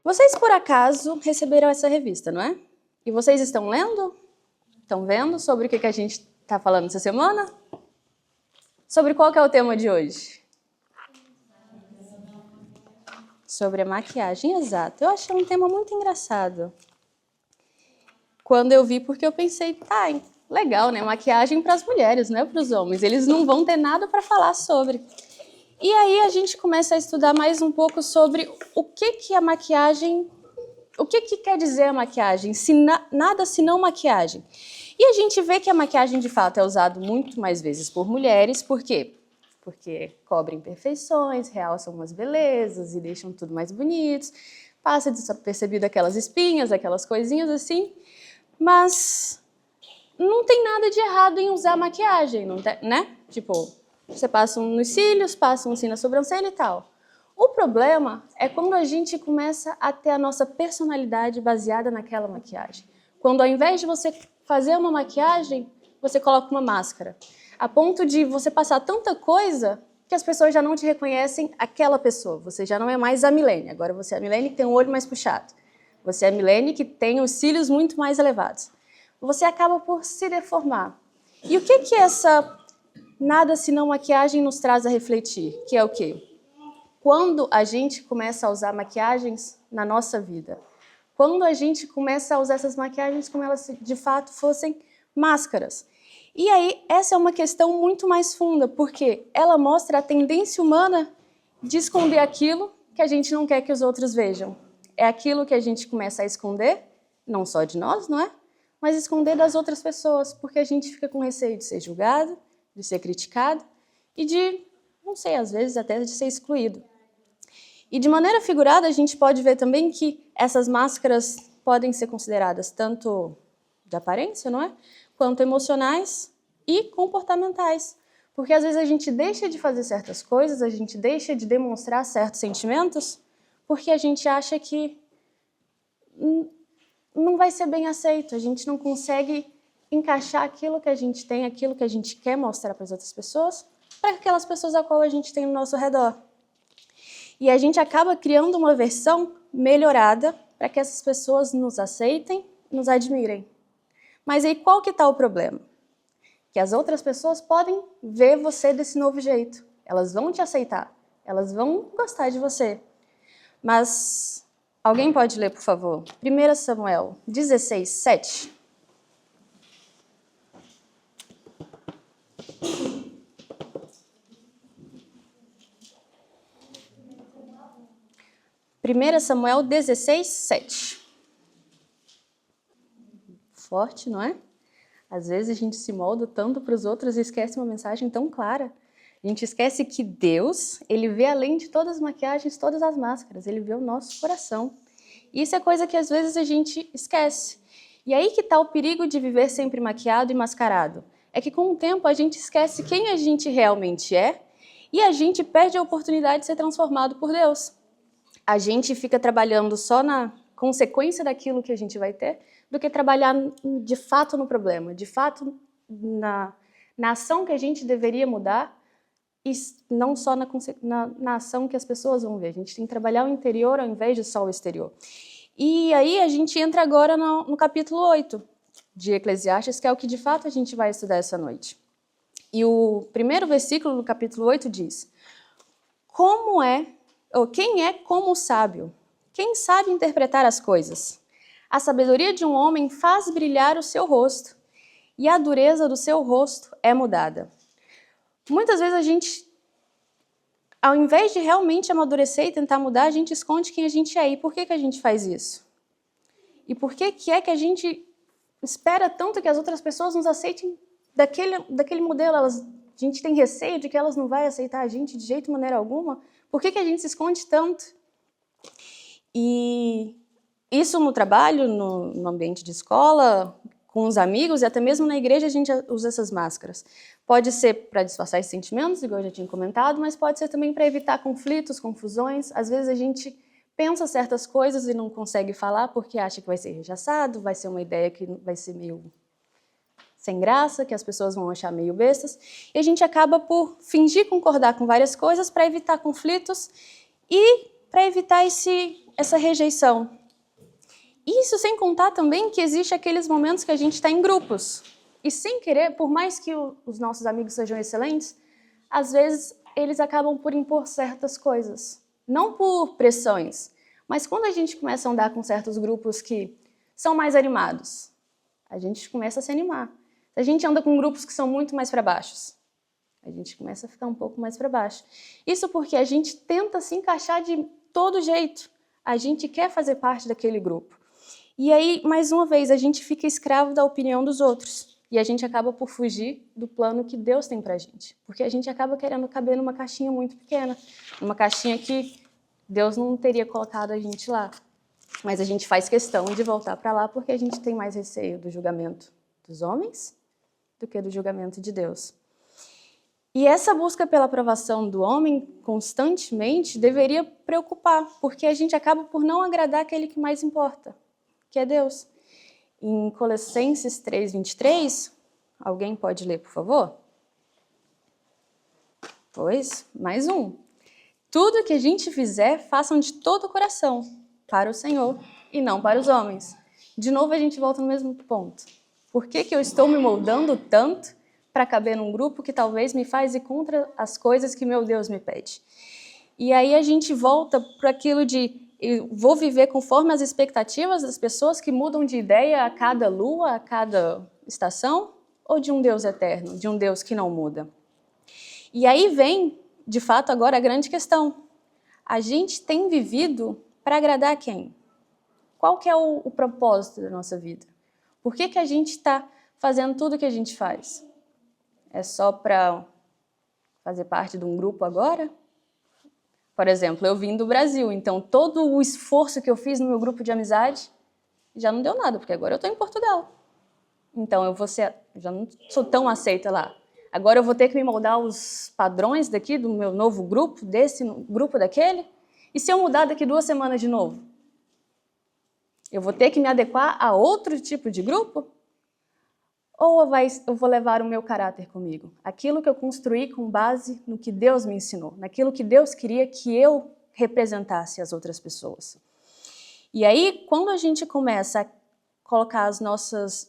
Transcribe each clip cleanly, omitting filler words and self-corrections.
Vocês, por acaso, receberam essa revista, não é? E vocês estão lendo? Estão vendo sobre o que a gente está falando essa semana? Sobre qual que é o tema de hoje? Sobre a maquiagem, exato. Eu achei um tema muito engraçado. Quando eu vi, porque eu pensei, tá, legal, né? Maquiagem para as mulheres, não é para os homens. Eles não vão ter nada para falar sobre. E aí a gente começa a estudar mais um pouco sobre o que a maquiagem, o que quer dizer a maquiagem, nada senão maquiagem. E a gente vê que a maquiagem, de fato, é usada muito mais vezes por mulheres. Por quê? Porque cobre imperfeições, realçam umas belezas e deixam tudo mais bonito. Passa desapercebido aquelas espinhas, aquelas coisinhas assim. Mas não tem nada de errado em usar maquiagem, não tem, né? Tipo, você passa um nos cílios, passa um assim na sobrancelha e tal. O problema é quando a gente começa a ter a nossa personalidade baseada naquela maquiagem. Quando ao invés de você fazer uma maquiagem, você coloca uma máscara. A ponto de você passar tanta coisa que as pessoas já não te reconhecem aquela pessoa. Você já não é mais a Milene. Agora você é a Milene que tem um olho mais puxado. Você é a Milene que tem os cílios muito mais elevados. Você acaba por se deformar. E o que essa nada senão maquiagem nos traz a refletir? Que é o quê? Quando a gente começa a usar maquiagens na nossa vida. Quando a gente começa a usar essas maquiagens como elas de fato fossem máscaras. E aí, essa é uma questão muito mais funda, porque ela mostra a tendência humana de esconder aquilo que a gente não quer que os outros vejam. É aquilo que a gente começa a esconder, não só de nós, não é? Mas esconder das outras pessoas, porque a gente fica com receio de ser julgado, de ser criticado e de, não sei, às vezes até de ser excluído. E de maneira figurada, a gente pode ver também que essas máscaras podem ser consideradas tanto de aparência, não é? Quanto emocionais e comportamentais. Porque às vezes a gente deixa de fazer certas coisas, a gente deixa de demonstrar certos sentimentos, porque a gente acha que não vai ser bem aceito, a gente não consegue encaixar aquilo que a gente tem, aquilo que a gente quer mostrar para as outras pessoas, para aquelas pessoas a qual a gente tem no nosso redor. E a gente acaba criando uma versão melhorada para que essas pessoas nos aceitem, nos admirem. Mas aí qual que está o problema? Que as outras pessoas podem ver você desse novo jeito. Elas vão te aceitar, elas vão gostar de você. Mas alguém pode ler, por favor? 1 Samuel 16, 7. Primeira Samuel 16, 7. Forte, não é? Às vezes a gente se molda tanto para os outros e esquece uma mensagem tão clara. A gente esquece que Deus, ele vê além de todas as maquiagens, todas as máscaras, ele vê o nosso coração. E isso é coisa que às vezes a gente esquece. E aí que está o perigo de viver sempre maquiado e mascarado. É que com o tempo a gente esquece quem a gente realmente é e a gente perde a oportunidade de ser transformado por Deus. A gente fica trabalhando só na consequência daquilo que a gente vai ter, do que trabalhar de fato no problema, de fato na ação que a gente deveria mudar e não só na ação que as pessoas vão ver. A gente tem que trabalhar o interior ao invés de só o exterior. E aí a gente entra agora no capítulo 8 de Eclesiastes, que é o que de fato a gente vai estudar essa noite. E o primeiro versículo do capítulo 8 diz: quem é como o sábio? Quem sabe interpretar as coisas? A sabedoria de um homem faz brilhar o seu rosto, e a dureza do seu rosto é mudada. Muitas vezes a gente, ao invés de realmente amadurecer e tentar mudar, a gente esconde quem a gente é. E por que a gente faz isso? E por que é que a gente espera tanto que as outras pessoas nos aceitem daquele modelo? A gente tem receio de que elas não vão aceitar a gente de jeito, maneira alguma? Por que a gente se esconde tanto? E isso no trabalho, no ambiente de escola, com os amigos e até mesmo na igreja a gente usa essas máscaras. Pode ser para disfarçar esses sentimentos, igual eu já tinha comentado, mas pode ser também para evitar conflitos, confusões. Às vezes a gente pensa certas coisas e não consegue falar porque acha que vai ser rechaçado, vai ser uma ideia que vai ser meio sem graça, que as pessoas vão achar meio bestas. E a gente acaba por fingir concordar com várias coisas para evitar conflitos e para evitar essa rejeição. Isso sem contar também que existe aqueles momentos que a gente está em grupos. E sem querer, por mais que os nossos amigos sejam excelentes, às vezes eles acabam por impor certas coisas. Não por pressões, mas quando a gente começa a andar com certos grupos que são mais animados, a gente começa a se animar. Se a gente anda com grupos que são muito mais para baixo, a gente começa a ficar um pouco mais para baixo. Isso porque a gente tenta se encaixar de todo jeito. A gente quer fazer parte daquele grupo. E aí, mais uma vez, a gente fica escravo da opinião dos outros. E a gente acaba por fugir do plano que Deus tem pra gente. Porque a gente acaba querendo caber numa caixinha muito pequena. Numa caixinha que Deus não teria colocado a gente lá. Mas a gente faz questão de voltar para lá porque a gente tem mais receio do julgamento dos homens do que do julgamento de Deus. E essa busca pela aprovação do homem constantemente deveria preocupar, porque a gente acaba por não agradar aquele que mais importa, que é Deus. Em Colossenses 3:23, alguém pode ler, por favor? Pois, mais um. Tudo que a gente fizer, façam de todo o coração, para o Senhor e não para os homens. De novo, a gente volta no mesmo ponto. Por que eu estou me moldando tanto para caber num grupo que talvez me faz ir contra as coisas que meu Deus me pede? E aí a gente volta para aquilo de eu vou viver conforme as expectativas das pessoas que mudam de ideia a cada lua, a cada estação, ou de um Deus eterno, de um Deus que não muda? E aí vem, de fato, agora a grande questão. A gente tem vivido para agradar quem? Qual que é o propósito da nossa vida? Por que a gente está fazendo tudo o que a gente faz? É só para fazer parte de um grupo agora? Por exemplo, eu vim do Brasil, então todo o esforço que eu fiz no meu grupo de amizade já não deu nada, porque agora eu estou em Portugal. Então eu já não sou tão aceita lá. Agora eu vou ter que me moldar aos padrões daqui do meu novo grupo, desse grupo daquele? E se eu mudar daqui 2 semanas de novo? Eu vou ter que me adequar a outro tipo de grupo? Ou eu vou levar o meu caráter comigo? Aquilo que eu construí com base no que Deus me ensinou, naquilo que Deus queria que eu representasse as outras pessoas. E aí, quando a gente começa a colocar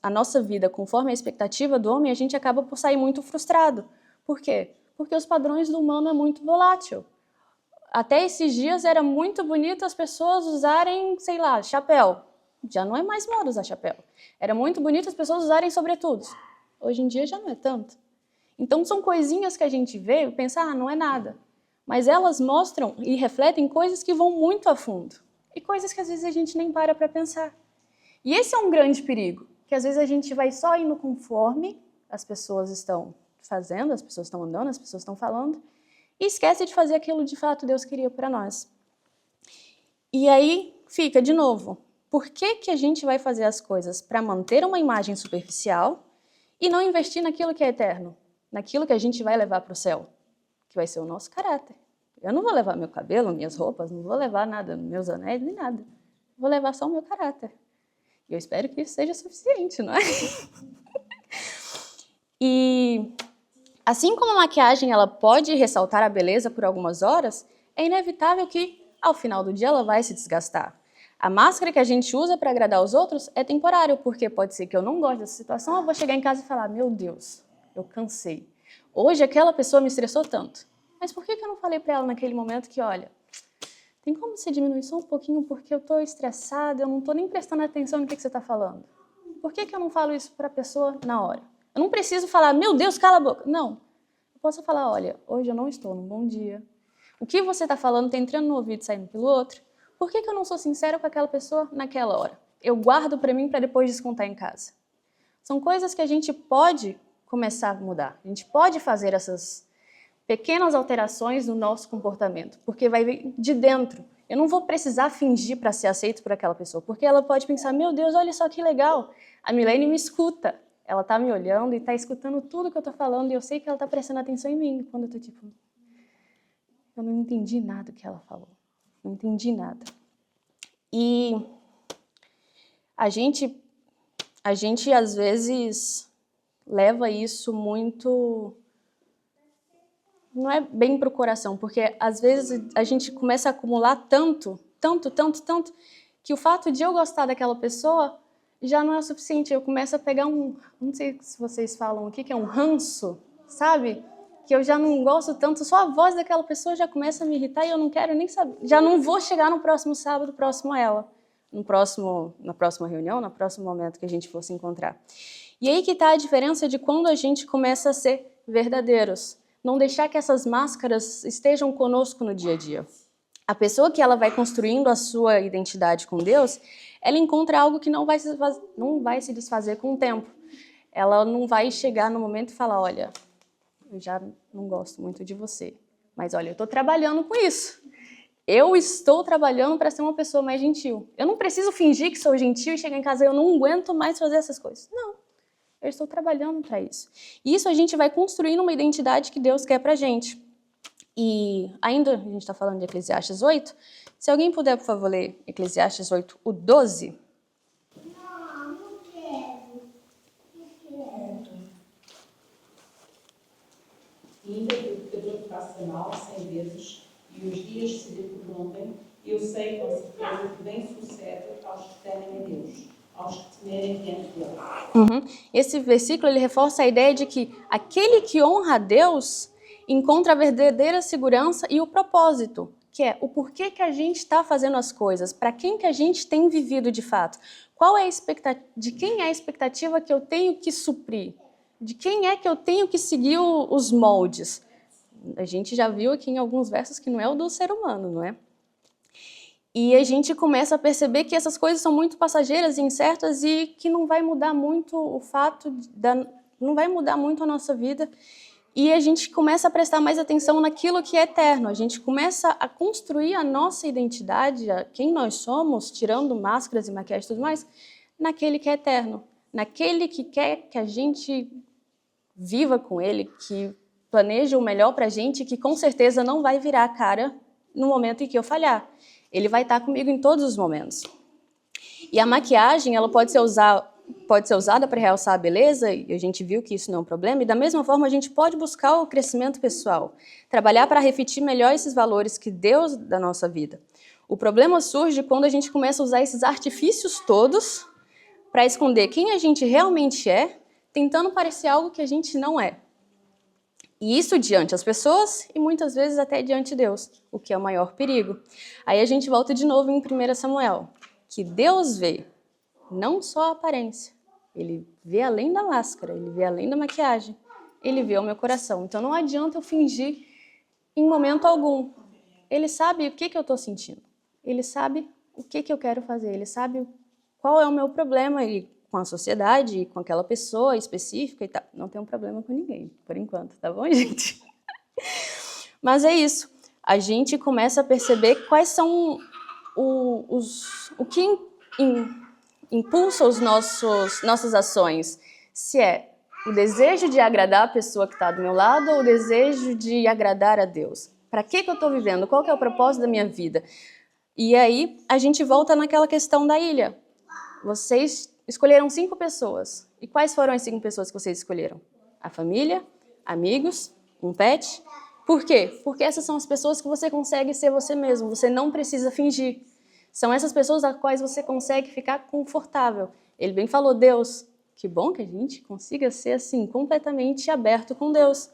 a nossa vida conforme a expectativa do homem, a gente acaba por sair muito frustrado. Por quê? Porque os padrões do humano é muito volátil. Até esses dias era muito bonito as pessoas usarem, sei lá, chapéu. Já não é mais moda usar chapéu. Era muito bonito as pessoas usarem sobretudos. Hoje em dia já não é tanto. Então são coisinhas que a gente vê e pensa, não é nada. Mas elas mostram e refletem coisas que vão muito a fundo. E coisas que às vezes a gente nem para pensar. E esse é um grande perigo, que às vezes a gente vai só indo conforme as pessoas estão fazendo, as pessoas estão andando, as pessoas estão falando, e esquece de fazer aquilo de fato Deus queria para nós. E aí fica, de novo, por que a gente vai fazer as coisas para manter uma imagem superficial e não investir naquilo que é eterno, naquilo que a gente vai levar para o céu, que vai ser o nosso caráter? Eu não vou levar meu cabelo, minhas roupas, não vou levar nada, meus anéis, nem nada. Vou levar só o meu caráter. E eu espero que isso seja suficiente, não é? E assim como a maquiagem ela pode ressaltar a beleza por algumas horas, é inevitável que, ao final do dia, ela vai se desgastar. A máscara que a gente usa para agradar os outros é temporário, porque pode ser que eu não goste dessa situação, eu vou chegar em casa e falar, meu Deus, eu cansei. Hoje aquela pessoa me estressou tanto. Mas por que eu não falei para ela naquele momento que, olha, tem como você diminuir só um pouquinho porque eu estou estressada, eu não estou nem prestando atenção no que você está falando? Por que eu não falo isso para a pessoa na hora? Eu não preciso falar, meu Deus, cala a boca. Não. Eu posso falar, olha, hoje eu não estou num bom dia. O que você está falando está entrando no ouvido e saindo pelo outro. Por que eu não sou sincera com aquela pessoa naquela hora? Eu guardo para mim para depois descontar em casa. São coisas que a gente pode começar a mudar. A gente pode fazer essas pequenas alterações no nosso comportamento, porque vai vir de dentro. Eu não vou precisar fingir para ser aceito por aquela pessoa, porque ela pode pensar, meu Deus, olha só que legal, a Milene me escuta. Ela está me olhando e está escutando tudo que eu estou falando e eu sei que ela está prestando atenção em mim. Quando eu estou tipo, eu não entendi nada que ela falou. Não entendi nada. E a gente às vezes leva isso muito, não é bem para o coração, porque às vezes a gente começa a acumular tanto tanto, tanto, tanto, que o fato de eu gostar daquela pessoa já não é o suficiente. Eu começo a pegar não sei se vocês falam aqui, que é um ranço, sabe? Que eu já não gosto tanto, só a voz daquela pessoa já começa a me irritar e eu não quero nem saber. Já não vou chegar no próximo sábado, próximo a ela, na próxima reunião, no próximo momento que a gente for se encontrar. E aí que está a diferença de quando a gente começa a ser verdadeiros. Não deixar que essas máscaras estejam conosco no dia a dia. A pessoa que ela vai construindo a sua identidade com Deus, ela encontra algo que não vai se desfazer com o tempo. Ela não vai chegar no momento e falar, olha, eu já não gosto muito de você, mas olha, eu estou trabalhando com isso. Eu estou trabalhando para ser uma pessoa mais gentil. Eu não preciso fingir que sou gentil e chegar em casa e eu não aguento mais fazer essas coisas. Não, eu estou trabalhando para isso. E isso a gente vai construindo uma identidade que Deus quer para a gente. E ainda, a gente está falando de Eclesiastes 8, se alguém puder, por favor, ler Eclesiastes 8, o 12. Não quero. Ainda que o pecador faça mal 100 vezes e os dias se lhe prolonguem, eu sei com certeza que bem sucede aos que temem a Deus, aos que temerem diante dele. Esse versículo ele reforça a ideia de que aquele que honra a Deus encontra a verdadeira segurança e o propósito, que é o porquê que a gente está fazendo as coisas, para quem que a gente tem vivido de fato, qual é a expectativa, de quem é a expectativa que eu tenho que suprir, de quem é que eu tenho que seguir os moldes. A gente já viu aqui em alguns versos que não é o do ser humano, não é? E a gente começa a perceber que essas coisas são muito passageiras e incertas e que não vai mudar muito o fato, não vai mudar muito a nossa vida. E a gente começa a prestar mais atenção naquilo que é eterno. A gente começa a construir a nossa identidade, quem nós somos, tirando máscaras e maquiagem e tudo mais, naquele que é eterno. Naquele que quer que a gente viva com ele, que planeja o melhor pra gente, que com certeza não vai virar a cara no momento em que eu falhar. Ele vai estar comigo em todos os momentos. E a maquiagem, ela pode ser usada para realçar a beleza, e a gente viu que isso não é um problema, e da mesma forma a gente pode buscar o crescimento pessoal, trabalhar para refletir melhor esses valores que Deus da nossa vida. O problema surge quando a gente começa a usar esses artifícios todos para esconder quem a gente realmente é, tentando parecer algo que a gente não é. E isso diante das pessoas e muitas vezes até diante de Deus, o que é o maior perigo. Aí a gente volta de novo em 1 Samuel, que Deus vê não só a aparência, ele vê além da máscara, ele vê além da maquiagem, ele vê o meu coração. Então não adianta eu fingir em momento algum. Ele sabe o que eu estou sentindo, ele sabe o que eu quero fazer, ele sabe qual é o meu problema e com a sociedade, com aquela pessoa específica e tal. Não tem um problema com ninguém, por enquanto, tá bom, gente? Mas é isso. A gente começa a perceber quais são o que impulsa os nossas ações. Se é o desejo de agradar a pessoa que está do meu lado ou o desejo de agradar a Deus. Para que eu estou vivendo? Qual que é o propósito da minha vida? E aí a gente volta naquela questão da ilha. Vocês escolheram 5 pessoas. E quais foram as 5 pessoas que vocês escolheram? A família, amigos, um pet. Por quê? Porque essas são as pessoas que você consegue ser você mesmo. Você não precisa fingir. São essas pessoas às quais você consegue ficar confortável. Ele bem falou, Deus, que bom que a gente consiga ser assim, completamente aberto com Deus.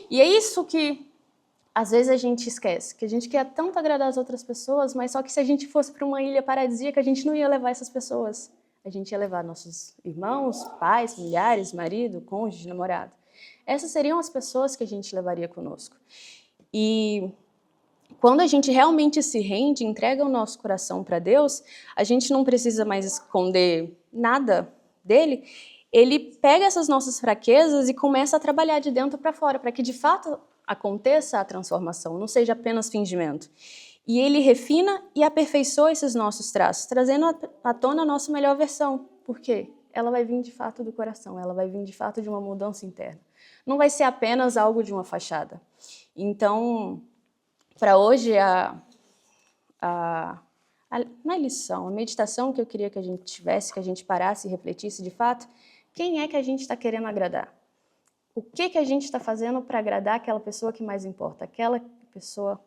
E é isso que às vezes a gente esquece, que a gente quer tanto agradar as outras pessoas, mas só que se a gente fosse para uma ilha paradisíaca, a gente não ia levar essas pessoas. A gente ia levar nossos irmãos, pais, familiares, marido, cônjuge, namorado. Essas seriam as pessoas que a gente levaria conosco. E quando a gente realmente se rende, entrega o nosso coração para Deus, a gente não precisa mais esconder nada dele. Ele pega essas nossas fraquezas e começa a trabalhar de dentro para fora, para que de fato aconteça a transformação, não seja apenas fingimento. E ele refina e aperfeiçoa esses nossos traços, trazendo à tona a nossa melhor versão. Por quê? Ela vai vir de fato do coração, ela vai vir de fato de uma mudança interna. Não vai ser apenas algo de uma fachada. Então, para hoje, na lição, a meditação que eu queria que a gente tivesse, que a gente parasse e refletisse de fato, quem é que a gente está querendo agradar? O que a gente está fazendo para agradar aquela pessoa que mais importa? Aquela pessoa,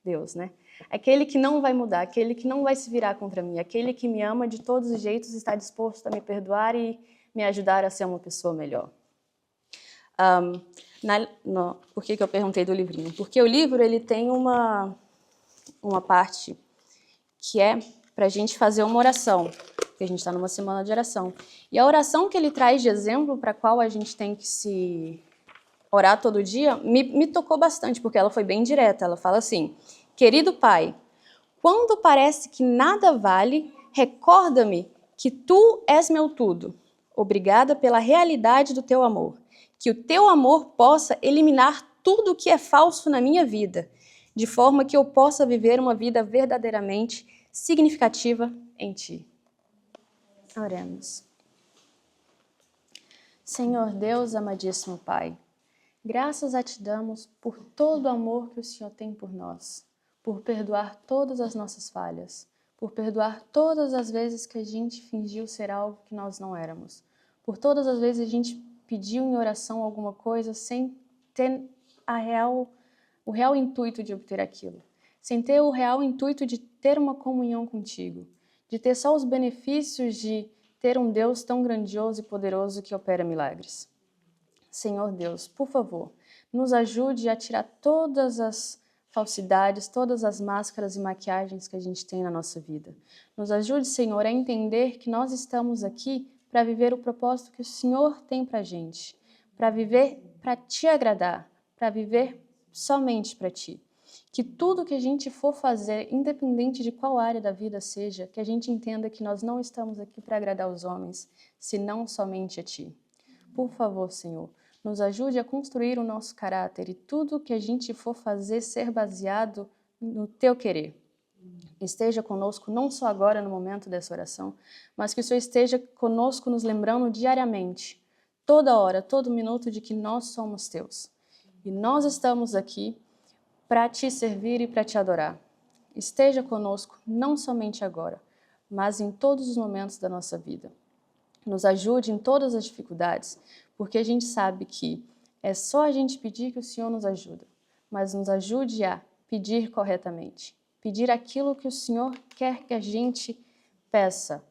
Deus, né? Aquele que não vai mudar, aquele que não vai se virar contra mim, aquele que me ama de todos os jeitos, está disposto a me perdoar e me ajudar a ser uma pessoa melhor. Por que eu perguntei do livrinho? Porque o livro ele tem uma parte que é para a gente fazer uma oração, porque a gente está numa semana de oração. E a oração que ele traz de exemplo para a qual a gente tem que se orar todo dia, me tocou bastante, porque ela foi bem direta. Ela fala assim: querido Pai, quando parece que nada vale, recorda-me que Tu és meu tudo. Obrigada pela realidade do Teu amor. Que o Teu amor possa eliminar tudo o que é falso na minha vida, de forma que eu possa viver uma vida verdadeiramente significativa em Ti. Oremos. Senhor Deus, amadíssimo Pai, graças a Ti damos por todo o amor que o Senhor tem por nós, por perdoar todas as nossas falhas, por perdoar todas as vezes que a gente fingiu ser algo que nós não éramos, por todas as vezes a gente pediu em oração alguma coisa sem ter o real intuito de obter aquilo, sem ter o real intuito de ter uma comunhão contigo, de ter só os benefícios de ter um Deus tão grandioso e poderoso que opera milagres. Senhor Deus, por favor, nos ajude a tirar todas as falsidades, todas as máscaras e maquiagens que a gente tem na nossa vida. Nos ajude, Senhor, a entender que nós estamos aqui para viver o propósito que o Senhor tem para a gente, para viver para Te agradar, para viver somente para Ti. Que tudo que a gente for fazer, independente de qual área da vida seja, que a gente entenda que nós não estamos aqui para agradar os homens, senão somente a Ti. Por favor, Senhor, nos ajude a construir o nosso caráter e tudo que a gente for fazer ser baseado no Teu querer. Esteja conosco não só agora no momento dessa oração, mas que o Senhor esteja conosco nos lembrando diariamente, toda hora, todo minuto, de que nós somos Teus. E nós estamos aqui para Te servir e para Te adorar. Esteja conosco não somente agora, mas em todos os momentos da nossa vida. Nos ajude em todas as dificuldades, porque a gente sabe que é só a gente pedir que o Senhor nos ajuda, mas nos ajude a pedir corretamente, pedir aquilo que o Senhor quer que a gente peça.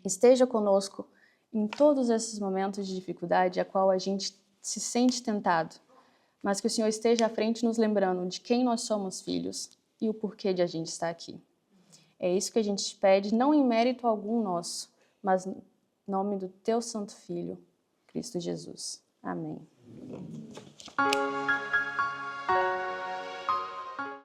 Esteja conosco em todos esses momentos de dificuldade a qual a gente se sente tentado, mas que o Senhor esteja à frente nos lembrando de quem nós somos filhos e o porquê de a gente estar aqui. É isso que a gente te pede, não em mérito algum nosso, mas em nome do Teu Santo Filho, Cristo Jesus. Amém.